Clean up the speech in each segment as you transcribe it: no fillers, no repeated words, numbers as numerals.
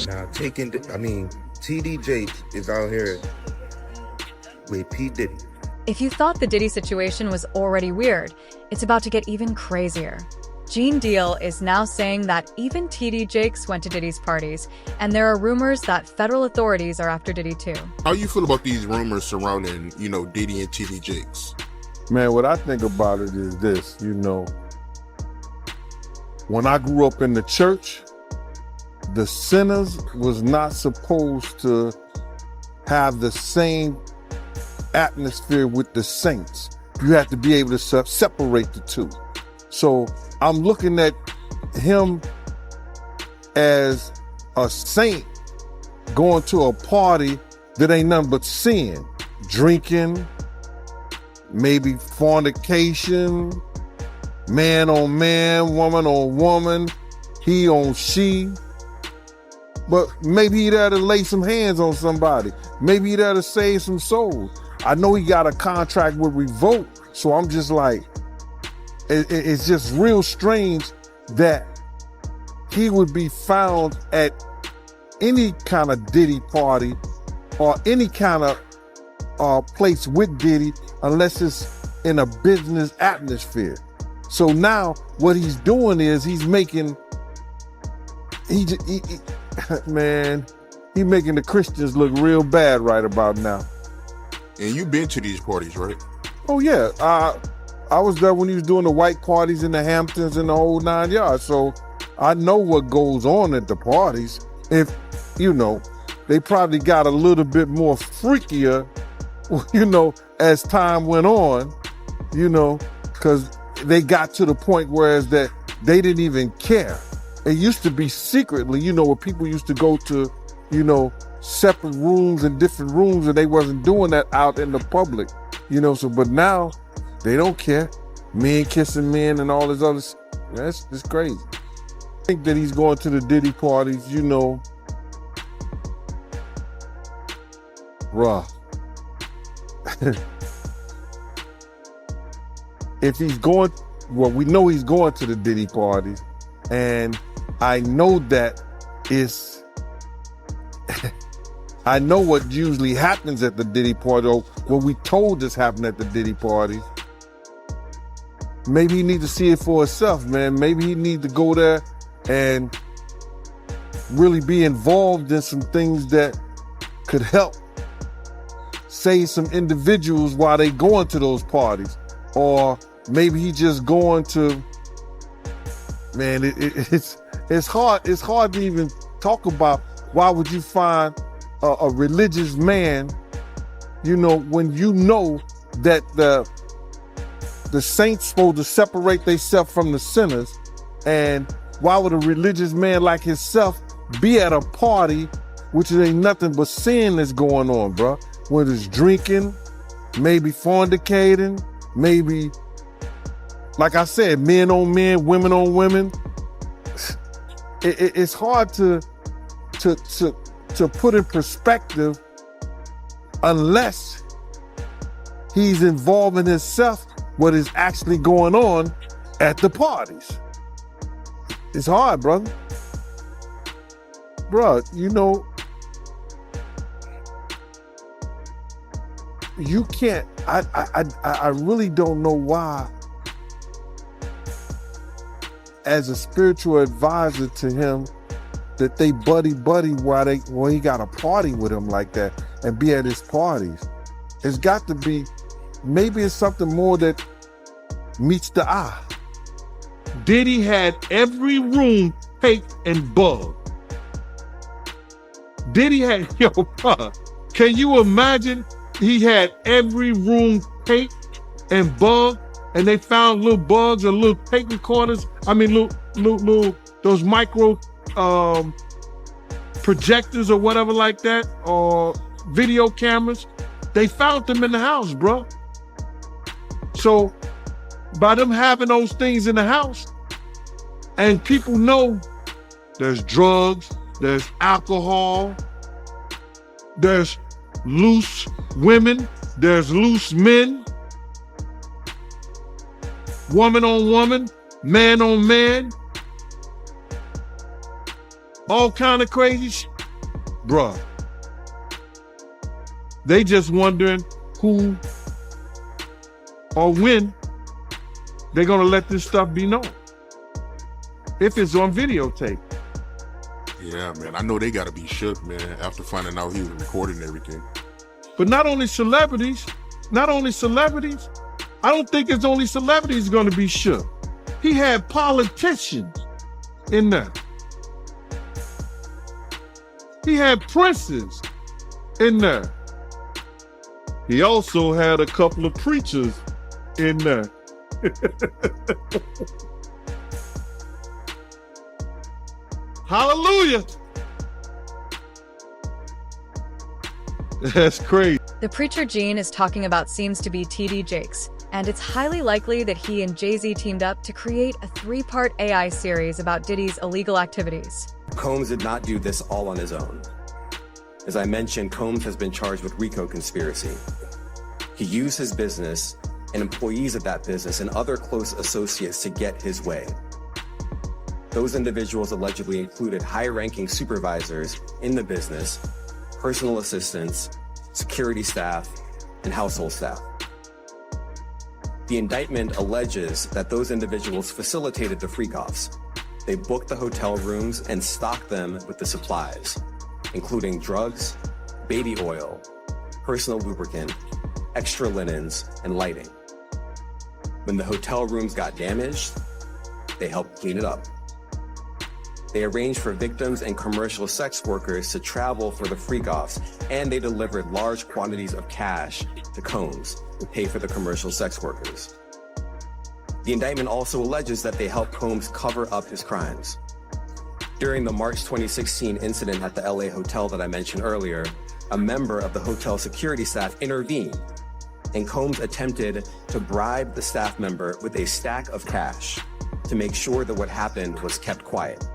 Now TD Jakes is out here with P. Diddy. If you thought the Diddy situation was already weird, it's about to get even crazier. Gene Deal is now saying that even TD Jakes went to Diddy's parties, and there are rumors that federal authorities are after Diddy too. How you feel about these rumors surrounding, Diddy and TD Jakes? Man, what I think about it is this, when I grew up in the church, the sinners was not supposed to have the same atmosphere with the saints. You have to be able to separate the two. So I'm looking at him as a saint going to a party that ain't nothing but sin, drinking, maybe fornication, man on man, woman on woman, he on she. But maybe he'd have to lay some hands on somebody. Maybe he'd have to save some souls. I know he got a contract with Revolt, so I'm just like, it's just real strange that he would be found at any kind of Diddy party or any kind of place with Diddy unless it's in a business atmosphere. So now what he's doing is he's making the Christians look real bad right about now. And you've been to these parties, right? Oh yeah, I was there when he was doing the white parties in the Hamptons and the whole 9 yards. So I know what goes on at the parties. If, they probably got a little bit more freakier, as time went on, because they got to the point whereas that they didn't even care. It used to be secretly, where people used to go to, separate rooms and different rooms, and they wasn't doing that out in the public, but now they don't care. Men kissing men and all this other, that's crazy. I think that he's going to the Diddy parties, bruh. If he's going, we know he's going to the Diddy parties, and I know that it's, I know what usually happens at the Diddy party, or what we told this happened at the Diddy parties. Maybe he need to see it for himself, man. Maybe he need to go there and really be involved in some things that could help save some individuals while they going to those parties. Or maybe he just going to, man, it's hard to even talk about. Why would you find a religious man, when you know that the saints supposed to separate themselves from the sinners? And why would a religious man like himself be at a party, which ain't nothing but sin that's going on, bro? Whether it's drinking, maybe fornicating, maybe, like I said, men on men, women on women. It's hard to put in perspective unless he's involving himself what is actually going on at the parties. It's hard, brother. Bro, you can't, I really don't know why, as a spiritual advisor to him, that they buddy while he got a party with him like that and be at his parties. It's got to be, maybe it's something more that meets the eye. Diddy had every room taped and bugged. Diddy had, bro, can you imagine? He had every room taped and bugged, and they found little bugs or little tape recorders. I mean, little those micro projectors or whatever like that, or video cameras. They found them in the house, bro. So by them having those things in the house, and people know there's drugs, there's alcohol, there's loose women, there's loose men, woman on woman, man on man, all kind of crazy shit. Bruh. They just wondering who or when they're gonna let this stuff be known. If it's on videotape. Yeah, man. I know they gotta be shook, man, after finding out he was recording everything. But not only celebrities, I don't think it's only celebrities gonna be shook. He had politicians in there. He had princes in there. He also had a couple of preachers in there. Hallelujah. That's crazy. The preacher Gene is talking about seems to be TD Jakes, and it's highly likely that he and Jay-Z teamed up to create a 3-part AI series about Diddy's illegal activities. Combs did not do this all on his own. As I mentioned, Combs has been charged with RICO conspiracy. He used his business and employees of that business and other close associates to get his way. Those individuals allegedly included high-ranking supervisors in the business, personal assistants, security staff, and household staff. The indictment alleges that those individuals facilitated the freak-offs. They booked the hotel rooms and stocked them with the supplies, including drugs, baby oil, personal lubricant, extra linens, and lighting. When the hotel rooms got damaged, they helped clean it up. They arranged for victims and commercial sex workers to travel for the freak-offs, and they delivered large quantities of cash to Combs to pay for the commercial sex workers. The indictment also alleges that they helped Combs cover up his crimes. During the March 2016 incident at the LA hotel that I mentioned earlier, a member of the hotel security staff intervened, and Combs attempted to bribe the staff member with a stack of cash to make sure that what happened was kept quiet.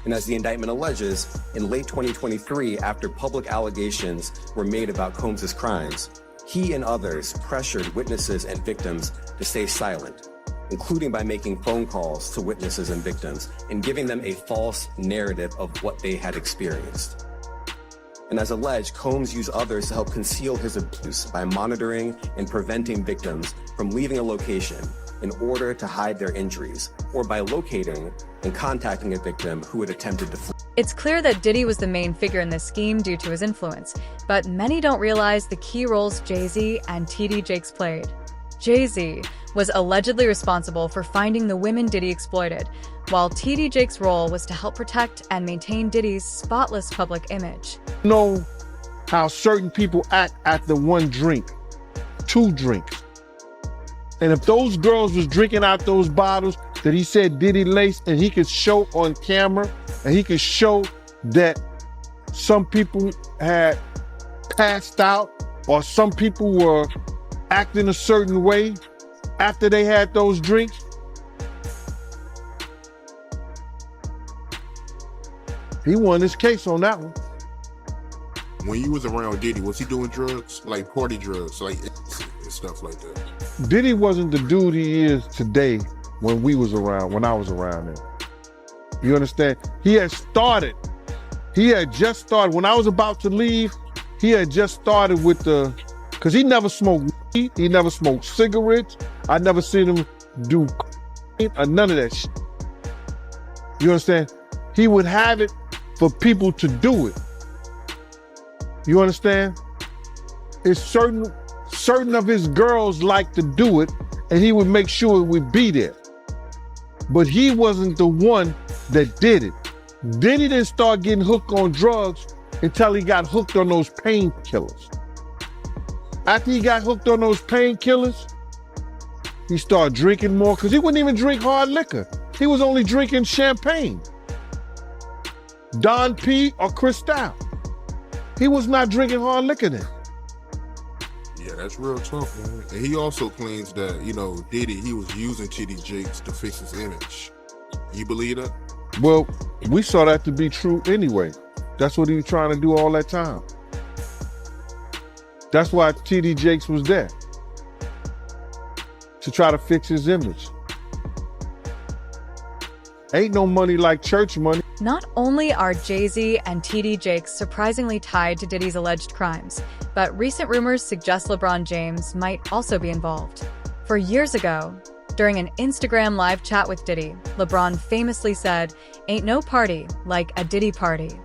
And as the indictment alleges, in late 2023, after public allegations were made about Combs' crimes, he and others pressured witnesses and victims to stay silent, including by making phone calls to witnesses and victims and giving them a false narrative of what they had experienced. And as alleged, Combs used others to help conceal his abuse by monitoring and preventing victims from leaving a location in order to hide their injuries, or by locating and contacting a victim who had attempted to flee. It's clear that Diddy was the main figure in this scheme due to his influence, but many don't realize the key roles Jay-Z and TD Jakes played. Jay-Z was allegedly responsible for finding the women Diddy exploited, while TD Jakes' role was to help protect and maintain Diddy's spotless public image. You know how certain people act after one drink, 2 drinks. And if those girls was drinking out those bottles that he said Diddy laced, and he could show on camera, and he could show that some people had passed out, or some people were acting a certain way after they had those drinks, he won his case on that one. When you was around Diddy, was he doing drugs, like party drugs, like and stuff like that? Diddy wasn't the dude he is today when I was around him. You understand? He had just started, when I was about to leave, he had just started with because he never smoked weed, he never smoked cigarettes, I never seen him do or none of that shit. You understand? He would have it for people to do it. You understand? It's certain of his girls like to do it, and he would make sure it would be there. But he wasn't the one that did it. Diddy didn't start getting hooked on drugs until he got hooked on those painkillers. After he got hooked on those painkillers, he started drinking more, because he wouldn't even drink hard liquor. He was only drinking champagne, Don P or Cristal. He was not drinking hard liquor then. Yeah, that's real tough, man. And he also claims that, Diddy, he was using TD Jakes to fix his image. You believe that? Well, we saw that to be true anyway. That's what he was trying to do all that time. That's why TD Jakes was there, to try to fix his image. Ain't no money like church money. Not only are Jay-Z and TD Jakes surprisingly tied to Diddy's alleged crimes, but recent rumors suggest LeBron James might also be involved. For years ago, during an Instagram live chat with Diddy, LeBron famously said, "Ain't no party like a Diddy party."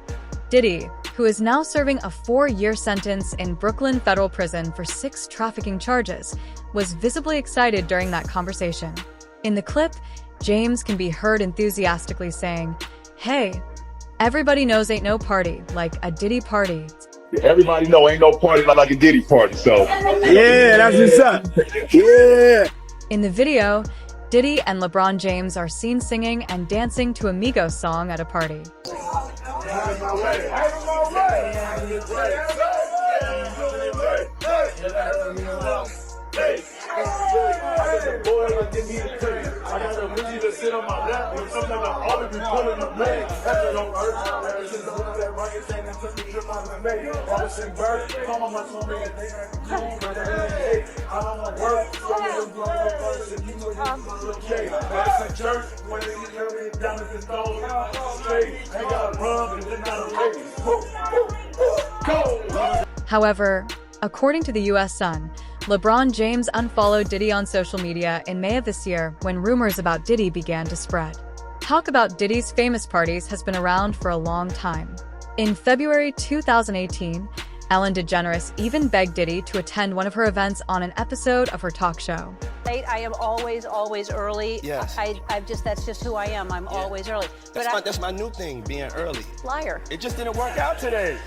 Diddy, who is now serving a 4-year sentence in Brooklyn federal prison for 6 trafficking charges, was visibly excited during that conversation. In the clip, James can be heard enthusiastically saying, "Hey, everybody knows ain't no party like a Diddy party." Everybody know ain't no party like a Diddy party, so. Yeah, that's what's up. Yeah. In the video, Diddy and LeBron James are seen singing and dancing to a Migos song at a party. However, according to the US Sun, LeBron James unfollowed Diddy on social media in May of this year when rumors about Diddy began to spread. Talk about Diddy's famous parties has been around for a long time. In February 2018, Ellen DeGeneres even begged Diddy to attend one of her events on an episode of her talk show. I am always early. Yes. That's just who I am. I'm always early. That's my new thing, being early. Liar. It just didn't work out today.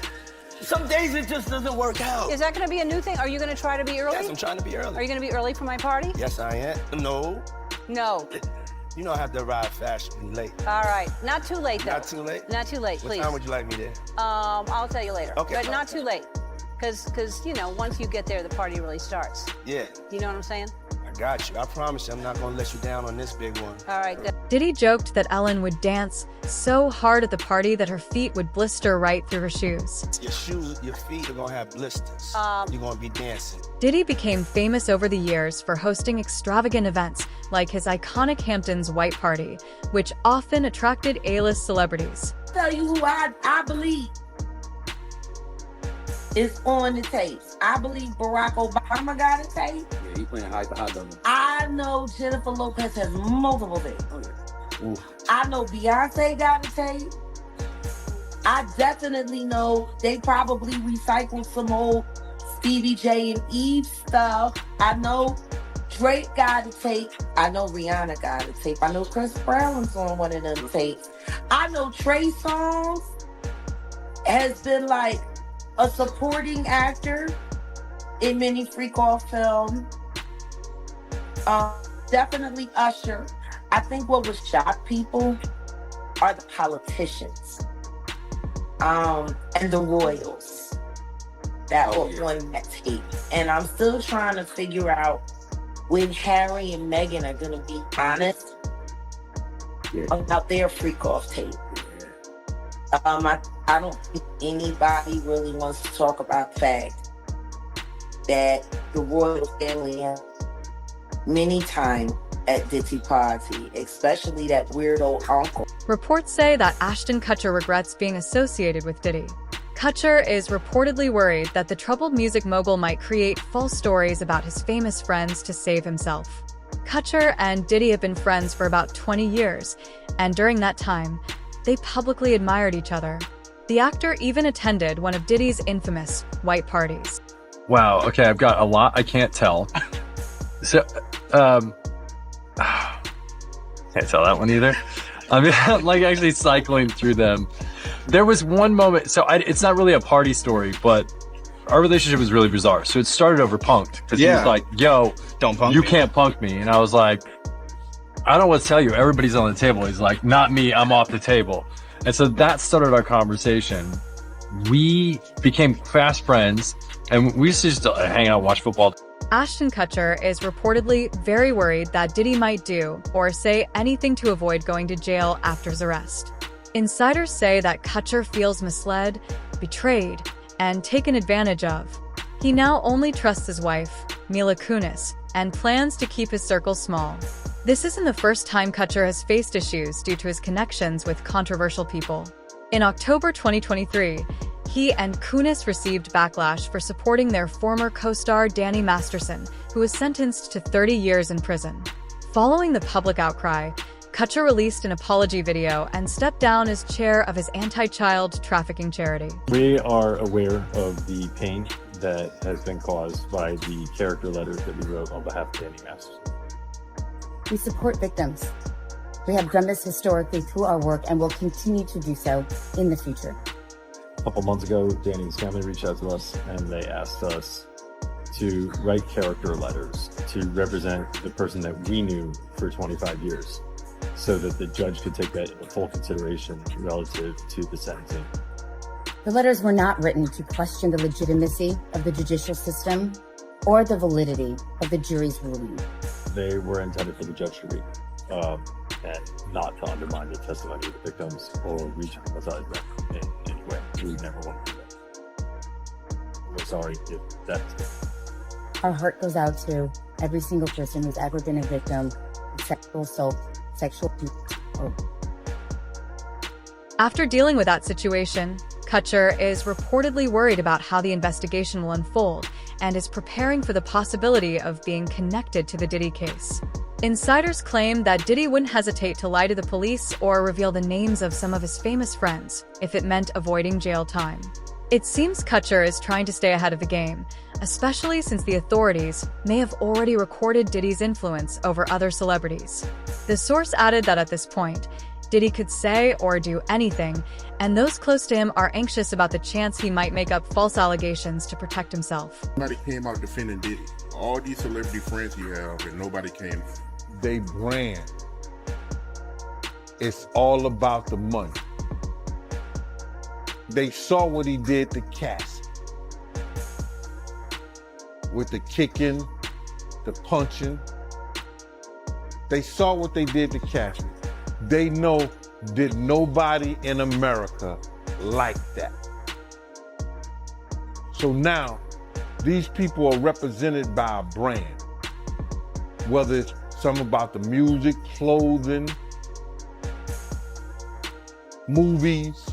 Some days it just doesn't work out. Is that going to be a new thing? Are you going to try to be early? Yes, I'm trying to be early. Are you going to be early for my party? Yes, I am. No. No. You know I have to arrive fast and be late. All right. Not too late, though. Not too late? Not too late, please. What time would you like me there? I'll tell you later. Okay. But not too late. Because, you know, once you get there, the party really starts. Yeah. You know what I'm saying? I got you. I promise you I'm not going to let you down on this big one. All right, good. Diddy joked that Ellen would dance so hard at the party that her feet would blister right through her shoes. Your feet are going to have blisters. You're going to be dancing. Diddy became famous over the years for hosting extravagant events like his iconic Hamptons White Party, which often attracted A-list celebrities. Tell you who I believe is on the tapes. I believe Barack Obama got a tape. Yeah, he playing high on them. I know Jennifer Lopez has multiple tapes. Oh yeah. Oof. I know Beyonce got a tape. I definitely know they probably recycled some old Stevie J and Eve stuff. I know Drake got a tape. I know Rihanna got a tape. I know Chris Brown's on one of them tapes. I know Trey Songz has been like a supporting actor in many freak-off films. Definitely Usher. I think what would shock people are the politicians and the royals that were on that tape. And I'm still trying to figure out when Harry and Meghan are going to be honest about their freak-off tape. I don't think anybody really wants to talk about the fact that the royal family has many times at Diddy party, especially that weirdo uncle. Reports say that Ashton Kutcher regrets being associated with Diddy. Kutcher is reportedly worried that the troubled music mogul might create false stories about his famous friends to save himself. Kutcher and Diddy have been friends for about 20 years, and during that time, they publicly admired each other. The actor even attended one of Diddy's infamous white parties. Wow, okay, I've got a lot I can't tell. So, can't tell that one either. I mean, I'm like actually cycling through them. There was one moment, so it's not really a party story, but our relationship was really bizarre. So it started over punked, because he was like, yo, don't punk you me. can't punk me. And I was like, I don't know what to tell you. Everybody's on the table. He's like, not me, I'm off the table. And so that started our conversation. We became fast friends, and we used to just hang out and watch football. Ashton Kutcher is reportedly very worried that Diddy might do or say anything to avoid going to jail after his arrest. Insiders say that Kutcher feels misled, betrayed, and taken advantage of. He now only trusts his wife, Mila Kunis, and plans to keep his circle small. This isn't the first time Kutcher has faced issues due to his connections with controversial people. In October 2023, he and Kunis received backlash for supporting their former co-star Danny Masterson, who was sentenced to 30 years in prison. Following the public outcry, Kutcher released an apology video and stepped down as chair of his anti-child trafficking charity. We are aware of the pain that has been caused by the character letters that we wrote on behalf of Danny Masterson. We support victims. We have done this historically through our work and will continue to do so in the future. A couple months ago, Danny's family reached out to us and they asked us to write character letters to represent the person that we knew for 25 years so that the judge could take that into full consideration relative to the sentencing. The letters were not written to question the legitimacy of the judicial system or the validity of the jury's ruling. They were intended for the judge to read and not to undermine the testimony of the victims or reach outside them in any way. We never want to do that. We're sorry if that's it. Our heart goes out to every single person who's ever been a victim of sexual assault, sexual abuse. After dealing with that situation, Kutcher is reportedly worried about how the investigation will unfold and is preparing for the possibility of being connected to the Diddy case. Insiders claim that Diddy wouldn't hesitate to lie to the police or reveal the names of some of his famous friends if it meant avoiding jail time. It seems Kutcher is trying to stay ahead of the game, especially since the authorities may have already recorded Diddy's influence over other celebrities. The source added that at this point, Diddy could say or do anything, and those close to him are anxious about the chance he might make up false allegations to protect himself. Nobody came out defending Diddy. All these celebrity friends you have, and nobody came. They brand. It's all about the money. They saw what he did to Cassie. With the kicking, the punching. They saw what they did to Cassie. They know that nobody in America like that. So now, these people are represented by a brand. Whether it's something about the music, clothing, movies.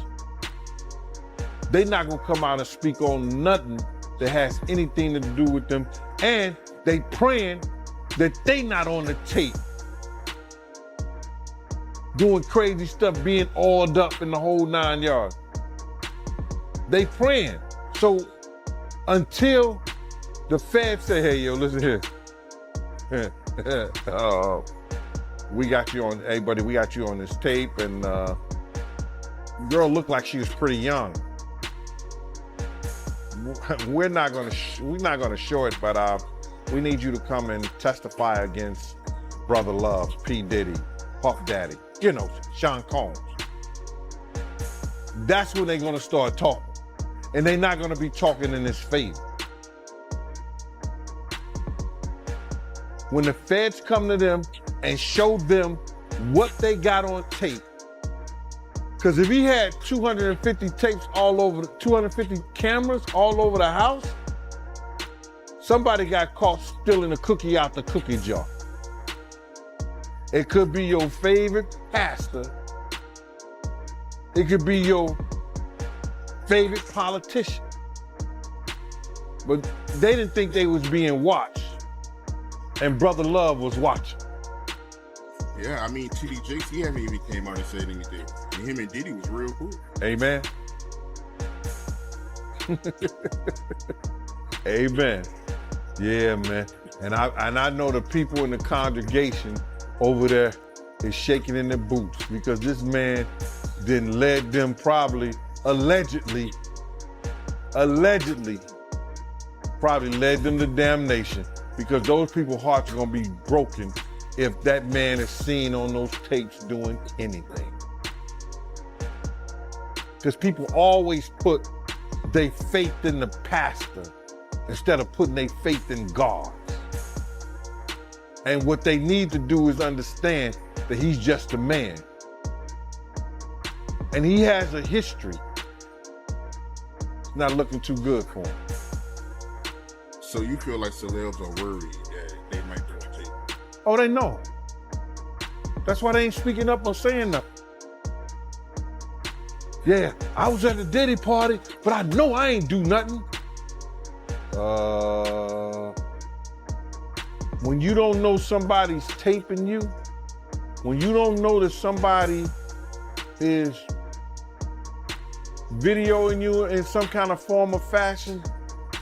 They're not gonna come out and speak on nothing that has anything to do with them. And they praying that they not on the tape doing crazy stuff, being oiled up in the whole 9 yards. They praying. So until the feds say, hey, yo, listen here. We got you on, hey buddy, we got you on this tape, and girl looked like she was pretty young. We're not gonna show it, but we need you to come and testify against Brother Love, P. Diddy, Puff Daddy, you know, Sean Combs. That's when they're gonna start talking. And they're not gonna be talking in his favor. When the feds come to them and show them what they got on tape, because if he had 250 tapes all over, 250 cameras all over the house, somebody got caught stealing a cookie out the cookie jar. It could be your favorite pastor. It could be your favorite politician. But they didn't think they was being watched. And Brother Love was watching. Yeah, I mean, T.D. Jakes, he haven't even came out and said anything. And him and Diddy was real cool. Amen. Amen. Yeah, man. And I know the people in the congregation over there is shaking in their boots because this man didn't led them probably, allegedly probably led them to damnation, because those people's hearts are gonna be broken if that man is seen on those tapes doing anything. Because people always put their faith in the pastor instead of putting their faith in God. And what they need to do is understand that he's just a man. And he has a history. It's not looking too good for him. So you feel like celebs are worried that they might be on tape? Oh, they know. That's why they ain't speaking up or saying nothing. Yeah, I was at the Diddy party, but I know I ain't do nothing. When you don't know somebody's taping you, when you don't know that somebody is videoing you in some kind of form or fashion,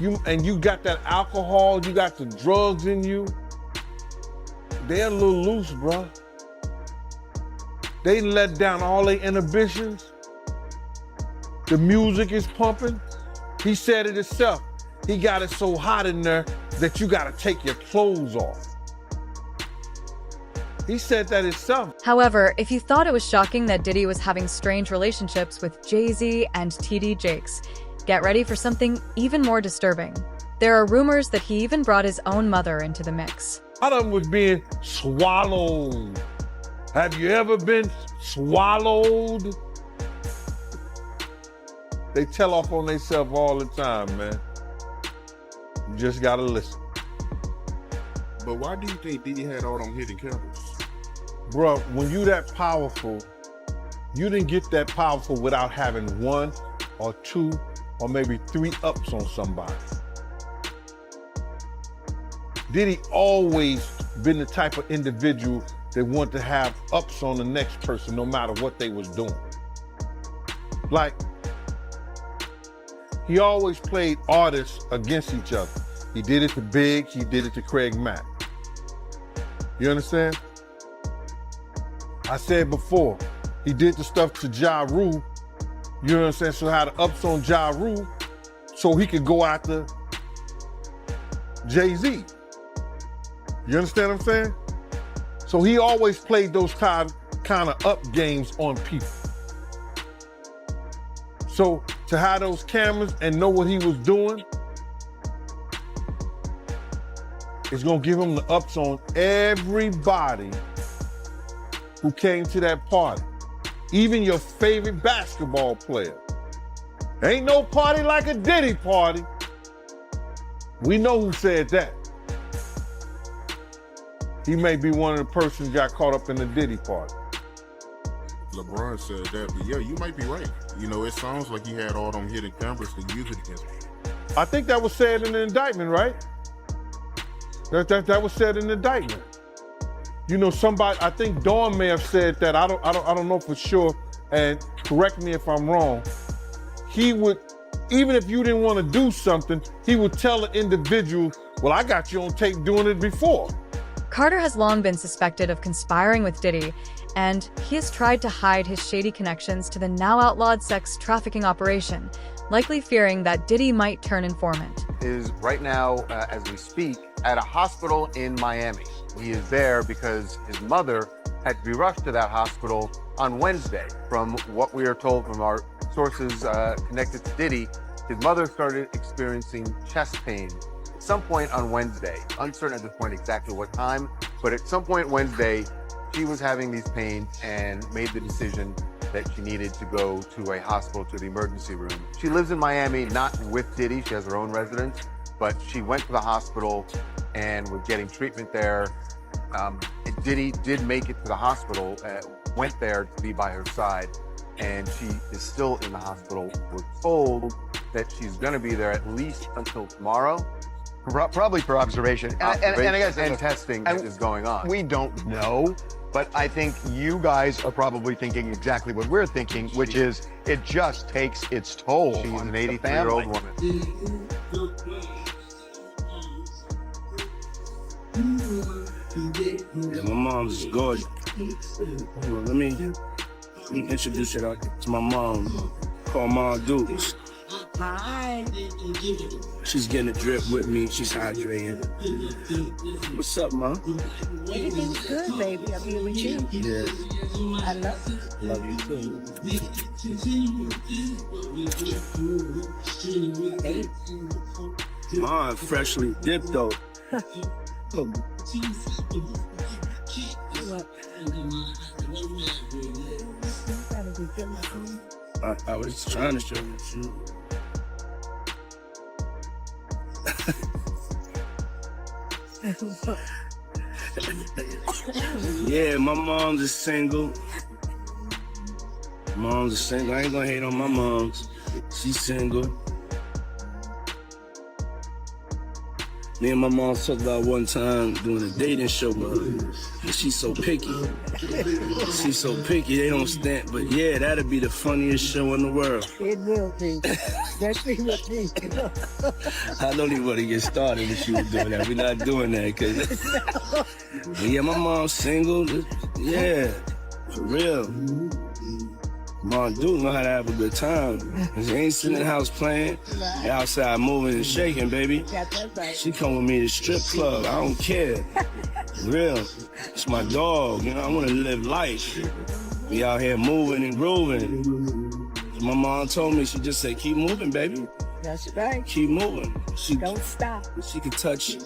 you got that alcohol, you got the drugs in you, they're a little loose, bro. They let down all their inhibitions. The music is pumping. He said it himself. He got it so hot in there that you gotta take your clothes off. He said that himself. However, if you thought it was shocking that Diddy was having strange relationships with Jay-Z and TD Jakes, get ready for something even more disturbing. There are rumors that he even brought his own mother into the mix. A lot of them was being swallowed. Have you ever been swallowed? They tell off on themselves all the time, man. You just gotta listen. But why do you think Diddy had all them hidden cameras? Bro, when you that powerful, you didn't get that powerful without having 1 or 2 or maybe 3 ups on somebody. Diddy always been the type of individual that want to have ups on the next person no matter what they was doing. Like, he always played artists against each other. He did it to Big, he did it to Craig Mack. You understand? I said before, he did the stuff to Ja Rule, you know what I'm saying? So had the ups on Ja Rule so he could go after Jay-Z. You understand what I'm saying? So he always played those kind of up games on people. So to have those cameras and know what he was doing, it's gonna give him the ups on everybody who came to that party. Even your favorite basketball player. Ain't no party like a Diddy party. We know who said that. He may be one of the persons got caught up in the Diddy party. LeBron said that, but yeah, you might be right. You know, it sounds like he had all them hidden cameras to use it against him. I think that was said in the indictment, right? That was said in the indictment. You know, somebody, I think Dawn may have said that. I don't know for sure. And correct me if I'm wrong. He would, even if you didn't want to do something, he would tell an individual, well, I got you on tape doing it before. Carter has long been suspected of conspiring with Diddy, and he has tried to hide his shady connections to the now outlawed sex trafficking operation, likely fearing that Diddy might turn informant. Is right now, as we speak, at a hospital in Miami. He is there because his mother had to be rushed to that hospital on Wednesday. From what we are told from our sources connected to Diddy, his mother started experiencing chest pain at some point on Wednesday. Uncertain at this point exactly what time, but at some point Wednesday, she was having these pains and made the decision that she needed to go to a hospital, to the emergency room. She lives in Miami, not with Diddy, she has her own residence, but she went to the hospital and was getting treatment there. Diddy did make it to the hospital, went there to be by her side, and she is still in the hospital. We're told that she's gonna be there at least until tomorrow. Probably for observation. And I guess and testing is going on. We don't know, but I think you guys are probably thinking exactly what we're thinking, which is it just takes its toll. She's on an the 83-year-old family. woman. Yeah, my mom's gorgeous. Hold on, let me introduce her to my mom. Call Mom Dukes. Hi. She's getting a drip with me. She's hydrating. What's up, Mom? Everything's good, baby. I'm here with you. Yeah. I love you. Love you too. Hey. Mom, freshly dipped though. What? I was trying to show you. Yeah, my mom's is single. Mom's is single. I ain't gonna hate on my mom's. She's single. Me and my mom talked about one time doing a dating show with her. And she's so picky. She's so picky, they don't stand. But yeah, that'd be the funniest show in the world. It will be. Especially with me. I don't even want to get started with you doing that. We're not doing that, cause yeah, my mom's single. Yeah, for real. Mom do know how to have a good time. She ain't sitting in the house playing. They outside moving and shaking, baby. She come with me to strip club. I don't care. Real. It's my dog. You know, I want to live life. Be out here moving and grooving. My mom told me, she just said, keep moving, baby. That's right. Keep moving. Don't stop. She could touch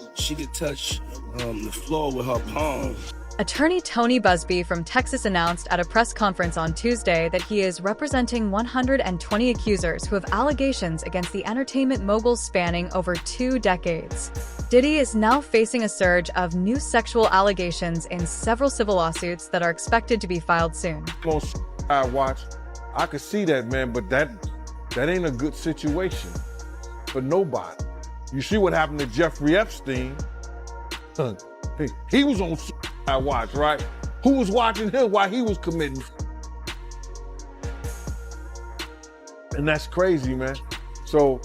the floor with her palm. Attorney Tony Busby from Texas announced at a press conference on Tuesday that he is representing 120 accusers who have allegations against the entertainment mogul spanning over 2 decades. Diddy is now facing a surge of new sexual allegations in several civil lawsuits that are expected to be filed soon. I watch. I could see that, man, but that ain't a good situation for nobody. You see what happened to Jeffrey Epstein? He was on I watch, right? Who was watching him while he was committing? And that's crazy, man. So,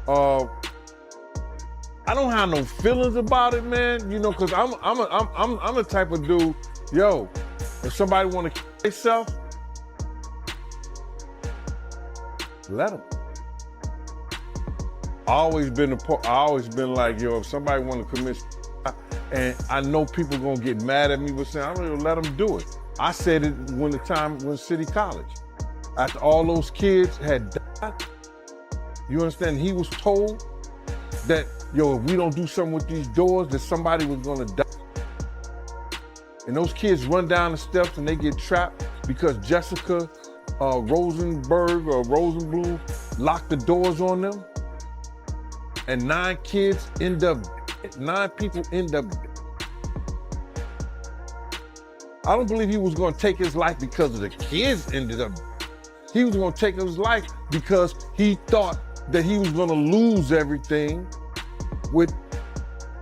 I don't have no feelings about it, man. You know, cause I'm the type of dude. Yo, if somebody want to kill themselves, let them. I always been like, yo, if somebody want to commit. And I know people gonna get mad at me for saying, I'm gonna let them do it. I said it when City College. After all those kids had died, you understand, he was told that, yo, if we don't do something with these doors, that somebody was gonna die. And those kids run down the steps and they get trapped because Jessica Rosenberg or Rosenblum locked the doors on them. And 9 people end up. I don't believe he was going to take his life because of the kids ended up. He was going to take his life because he thought that he was going to lose everything with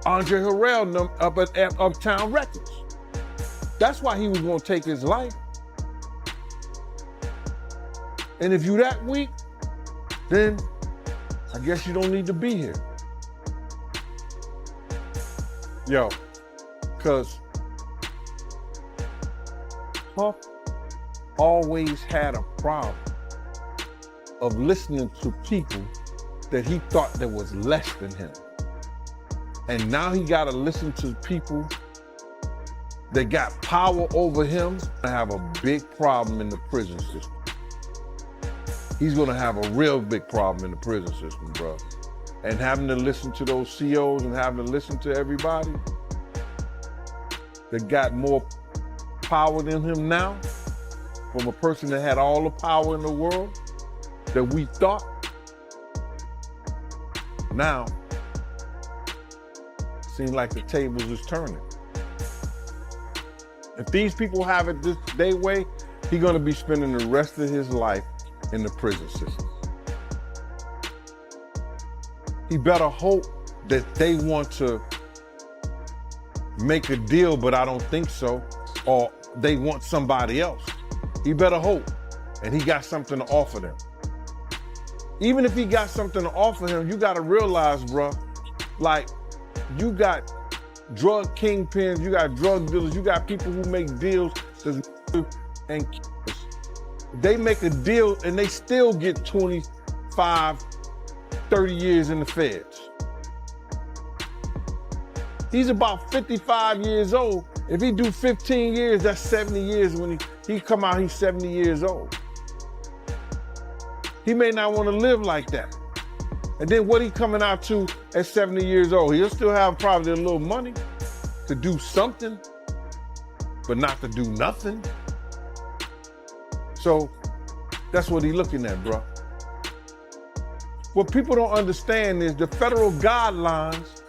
Andre Harrell up at Uptown Records. That's why he was going to take his life. And if you that weak, then I guess you don't need to be here. Yo, because Puff always had a problem of listening to people that he thought that was less than him. And now he got to listen to people that got power over him. I have a big problem in the prison system. He's going to have a real big problem in the prison system, bro. And having to listen to those COs and having to listen to everybody that got more power than him now, from a person that had all the power in the world that we thought, now seems like the tables is turning. If these people have it their way, he's gonna be spending the rest of his life in the prison system. He better hope that they want to make a deal, but I don't think so, or they want somebody else. He better hope, and he got something to offer them. Even if he got something to offer him, you gotta realize, bro, like, you got drug kingpins, you got drug dealers, you got people who make deals and they make a deal and they still get 25, 30 years in the feds. He's about 55 years old. If he do 15 years, that's 70 years. When he come out, he's 70 years old. He may not want to live like that. And then what he coming out to at 70 years old? He'll still have probably a little money to do something, but not to do nothing. So that's what he's looking at, bro. What people don't understand is the federal guidelines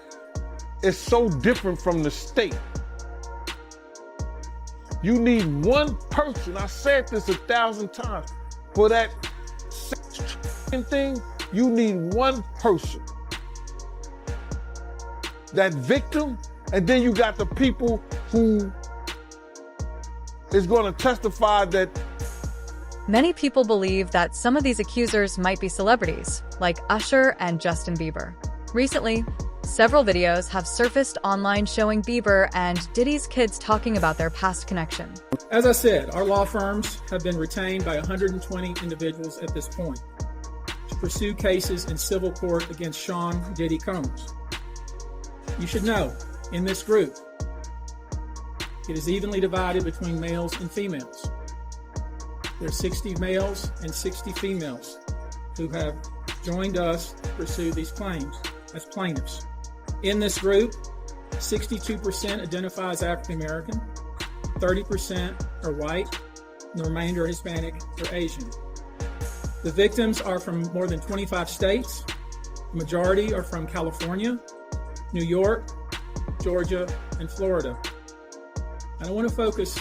is so different from the state. You need one person, I said this 1,000 times, for that thing, you need one person. That victim, and then you got the people who is gonna testify that. Many people believe that some of these accusers might be celebrities, like Usher and Justin Bieber. Recently, several videos have surfaced online showing Bieber and Diddy's kids talking about their past connection. As I said, our law firms have been retained by 120 individuals at this point to pursue cases in civil court against Sean Diddy Combs. You should know, in this group, it is evenly divided between males and females. There are 60 males and 60 females who have joined us to pursue these claims as plaintiffs. In this group, 62% identify as African American, 30% are white, and the remainder are Hispanic or Asian. The victims are from more than 25 states. The majority are from California, New York, Georgia, and Florida. And I want to focus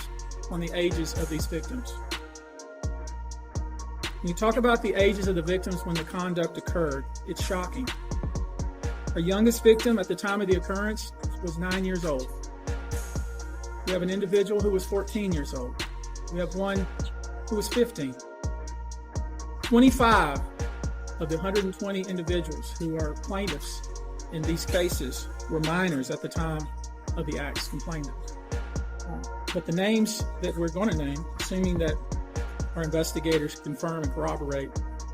on the ages of these victims. When you talk about the ages of the victims when the conduct occurred, it's shocking. Our youngest victim at the time of the occurrence was 9 years old. We have an individual who was 14 years old. We have one who was 15. 25 of the 120 individuals who are plaintiffs in these cases were minors at the time of the acts complained of. But the names that we're going to name, assuming that our investigators confirm and corroborate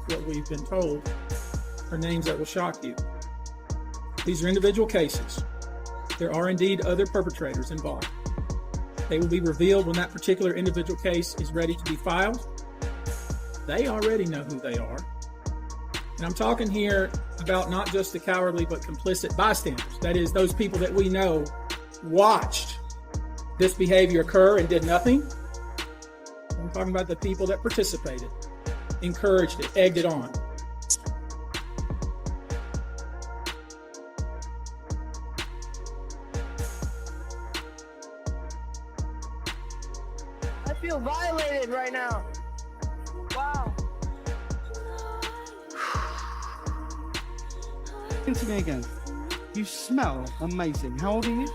what we've been told, are names that will shock you. These are individual cases. There are indeed other perpetrators involved. They will be revealed when that particular individual case is ready to be filed. They already know who they are. And I'm talking here about not just the cowardly but complicit bystanders. That is, those people that we know watched this behavior occur and did nothing. I'm talking about the people that participated, encouraged it, egged it on. I feel violated right now. Wow. Listen to me again. You smell amazing. How old are you?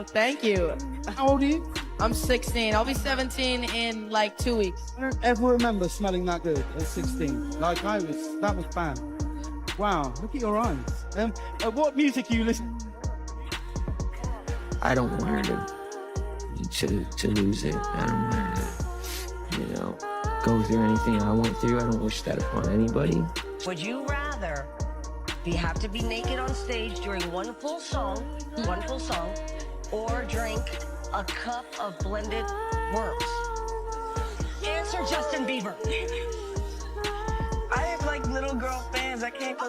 Thank you. How old are you? I'm 16. I'll be 17 in like 2 weeks. I don't ever remember smelling that good at 16. Like that was bad. Wow, look at your eyes. What music are you listening to? I don't want her to lose it. I don't want her to, go through anything I went through. I don't wish that upon anybody. Would you rather have to be naked on stage during one full song, or drink a cup of blended worms? Answer Justin Bieber. I have like little girl fans. I can't go.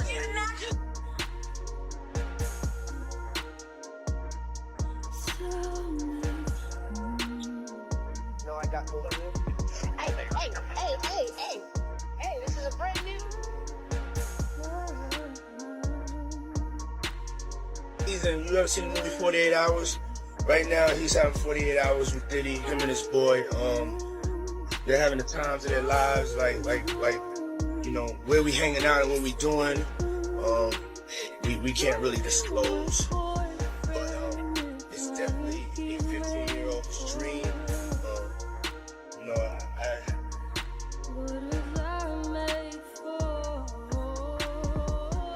No, I got more. Hey, this is a brand new. You ever seen the movie 48 Hours? Right now, he's having 48 hours with Diddy, him and his boy. They're having the times of their lives, like where we hanging out and what we doing. We can't really disclose, but it's definitely a 15-year-old's dream.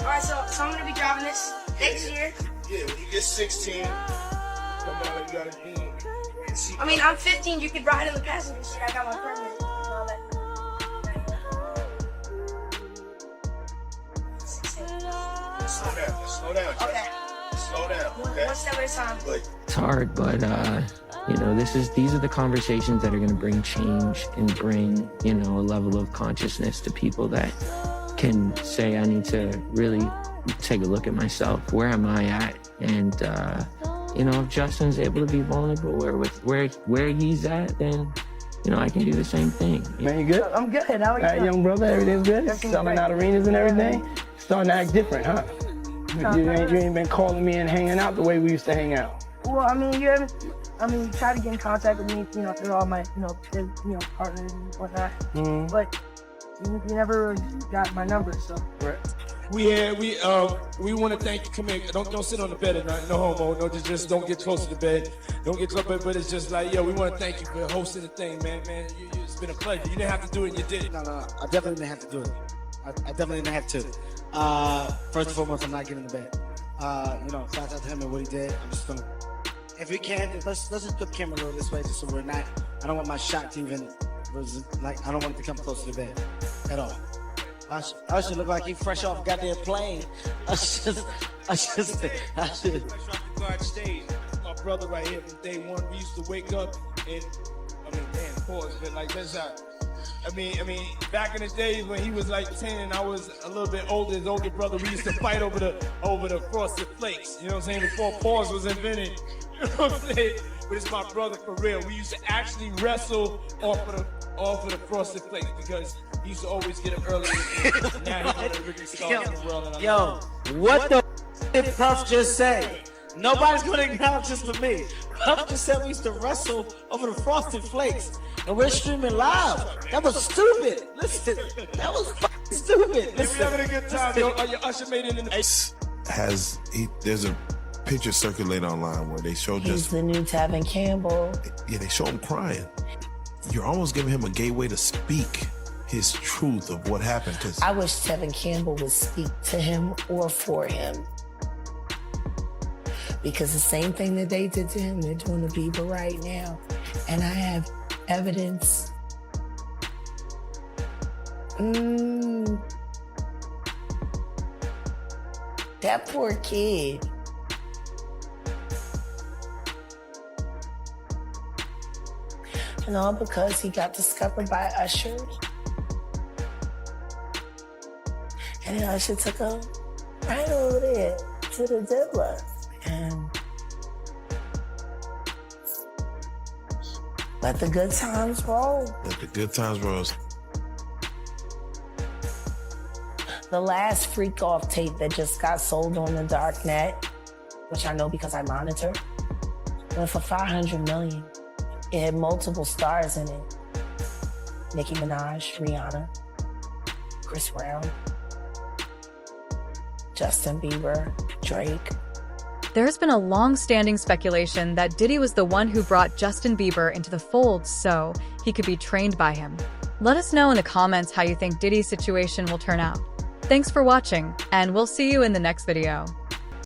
Alright, so I'm gonna be driving this next year. Yeah, when you get 16, come on, you gotta be. I mean, I'm 15. You could ride in the passenger seat. I got my permit and all that. 16. Slow down. Okay. Slow down. Okay. One step at a time. It's hard, but these are the conversations that are going to bring change and bring a level of consciousness to people that can say, I need to really take a look at myself. Where am I at? And if Justin's able to be vulnerable where he's at, then I can do the same thing. Man, you good? I'm good. How are you? All right, young brother, everything's good? Selling out arenas and everything? Starting to act different, huh? You ain't been calling me and hanging out the way we used to hang out. Well, I mean, you haven't I mean, he tried to get in contact with me, you know, through all my, his, partners and whatnot. But he never got my number, so. Right. We want to thank you. Come here. Don't sit on the bed at night. No homo. No, just don't get close to the bed. Don't get close. But it's just like, we want to thank you for hosting the thing, man. It's been a pleasure. You didn't have to do it, and you did it. No, I definitely didn't have to do it. I definitely didn't have to. First and foremost, I'm not getting in the bed. Shout out to him and what he did. I'm just gonna, if we can, let's just put the camera a little this way, just so we're not. I don't want my shot to even, I don't want it to come close to the bed at all. I should look like he fresh off goddamn plane. I should. Fresh off the guard stage. My brother right here from day one. We used to wake up and, pause, but like that's how. Back in the days when he was like 10 and I was a little bit older, his older brother, we used to fight over the frosted flakes. You know what I'm saying? Before pause was invented. You know what I'm saying? But it's my brother for real. We used to actually wrestle off of the frosted flakes because he used to always get up early. Now he's really starting the world. Yo, what the did Puff just say? Nobody's gonna acknowledge this but me. Puff just said we used to wrestle over the frosted flakes. And we're streaming live. That was stupid. Listen, that was fucking stupid. Listen, we're having a good time. Yo, your usher made it in the There's a picture circulating online where they show He's the new Tevin Campbell. Yeah, they show him crying. You're almost giving him a gateway to speak his truth of what happened. I wish Tevin Campbell would speak to him or for him. Because the same thing that they did to him, they're doing to Bieber right now. And I have evidence. That poor kid. And all because he got discovered by Usher. And then Usher took him right over there to the deadline. And let the good times roll. Let the good times roll. The last freak off tape that just got sold on the dark net, which I know because I monitor, went for $500 million. It had multiple stars in it. Nicki Minaj, Rihanna, Chris Brown, Justin Bieber, Drake. There's been a long-standing speculation that Diddy was the one who brought Justin Bieber into the fold so he could be trained by him. Let us know in the comments how you think Diddy's situation will turn out. Thanks for watching, and we'll see you in the next video.